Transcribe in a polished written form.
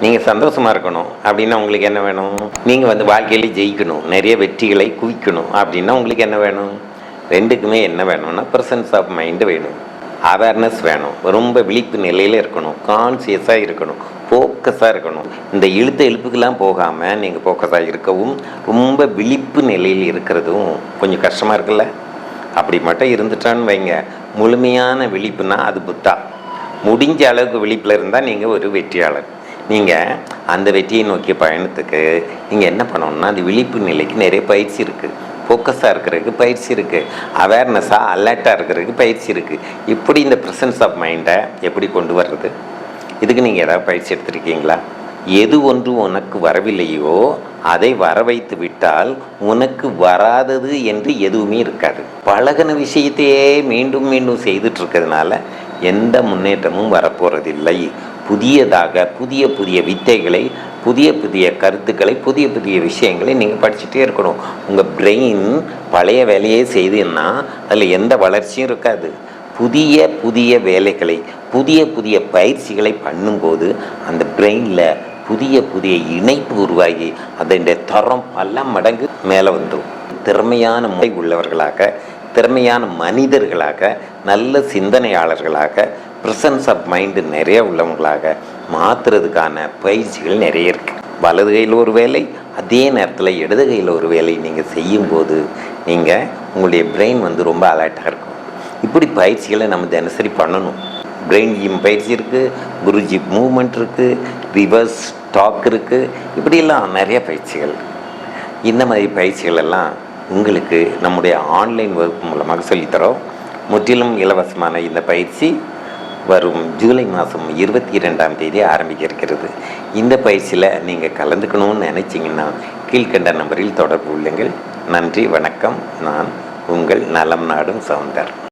நீங்கள் சந்தோஷமாக இருக்கணும் அப்படின்னா உங்களுக்கு என்ன வேணும்? நீங்கள் வாழ்க்கையில ஜெயிக்கணும், நிறைய வெற்றிகளை குவிக்கணும் அப்படின்னா உங்களுக்கு என்ன வேணும்? ரெண்டுக்குமே என்ன வேணும்னா ப்ரெசன்ஸ் ஆஃப் மைண்டு வேணும், அவேர்னஸ் வேணும், ரொம்ப விழிப்பு நிலையில் இருக்கணும், கான்சியஸாக இருக்கணும், ஃபோக்கஸாக இருக்கணும். இந்த எழுப்புக்கெல்லாம் போகாமல் நீங்கள் ஃபோக்கஸாக இருக்கவும் ரொம்ப விழிப்பு நிலையில் இருக்கிறதும் கொஞ்சம் கஷ்டமாக இருக்குல்ல? அப்படி மட்டும் இருந்துட்டான்னு வைங்க, முழுமையான விழிப்புனா அது புத்தா. முடிஞ்ச அளவுக்கு விழிப்பில் இருந்தால் நீங்கள் ஒரு வெற்றியாளர். நீங்கள் அந்த வெற்றியை நோக்கிய பயணத்துக்கு நீங்கள் என்ன பண்ணணும்னா அந்த விழிப்பு நிலைக்கு நிறைய பயிற்சி இருக்குது, ஃபோக்கஸாக இருக்கிறதுக்கு பயிற்சி இருக்குது, அவேர்னஸாக அலர்ட்டாக இருக்கிறதுக்கு பயிற்சி இருக்குது. இப்படி இந்த ப்ரெசன்ஸ் ஆஃப் மைண்டை எப்படி கொண்டு வர்றது? இதுக்கு நீங்கள் ஏதாவது பயிற்சி எடுத்துருக்கீங்களா? எது ஒன்று உனக்கு வரவில்லையோ அதை வர வைத்து விட்டால் உனக்கு வராதது என்று எதுவுமே இருக்காது. பழகின விஷயத்தையே மீண்டும் மீண்டும் செய்துட்டு இருக்கிறதுனால எந்த முன்னேற்றமும் வரப்போகிறதில்லை. புதியதாக புதிய புதிய வித்தைகளை, புதிய புதிய கருத்துக்களை, புதிய புதிய விஷயங்களை நீங்கள் படிச்சுட்டே இருக்கணும். உங்கள் பிரெயின் பழைய வேலையே செய்துன்னா அதில் எந்த வளர்ச்சியும் இருக்காது. புதிய புதிய வேலைகளை, புதிய புதிய பயிற்சிகளை பண்ணும்போது அந்த பிரெயினில் புதிய புதிய இணைப்பு உருவாகி அதனுடைய தரம் பல மடங்கு மேலே வந்துடும். திறமையான முறை உள்ளவர்களாக, திறமையான மனிதர்களாக, நல்ல சிந்தனையாளர்களாக, ப்ரெசன்ஸ் ஆஃப் மைண்டு நிறைய உள்ளவங்களாக மாற்றுறதுக்கான பயிற்சிகள் நிறைய இருக்குது. வலது கையில் ஒரு வேலை, அதே நேரத்தில் இடது கையில் ஒரு வேலை நீங்கள் செய்யும்போது நீங்கள் உங்களுடைய பிரெயின் ரொம்ப அலர்ட்டாக இருக்கும். இப்படி பயிற்சிகளை நம்ம தினசரி பண்ணணும். பிரெயின் ஜிம் பயிற்சி இருக்குது, குருஜி மூவ்மெண்ட் இருக்குது, ரிவர்ஸ் டாக் இருக்குது, இப்படியெல்லாம் நிறைய பயிற்சிகள். இந்த மாதிரி பயிற்சிகள் எல்லாம் உங்களுக்கு நம்முடைய ஆன்லைன் வகுப்பு மூலமாக சொல்லித்தரோம். முற்றிலும் இலவசமான இந்த பயிற்சி வரும் ஜூலை மாதம் 22ஆம் தேதி ஆரம்பிக்க இருக்கிறது. இந்த பயிற்சியில் நீங்கள் கலந்துக்கணும்னு நினச்சிங்கன்னா கீழ்கண்ட நம்பரில் தொடர்பு கொள்ளுங்கள். நன்றி, வணக்கம். நான் உங்கள் நலம் நாடும் சவுந்தர்.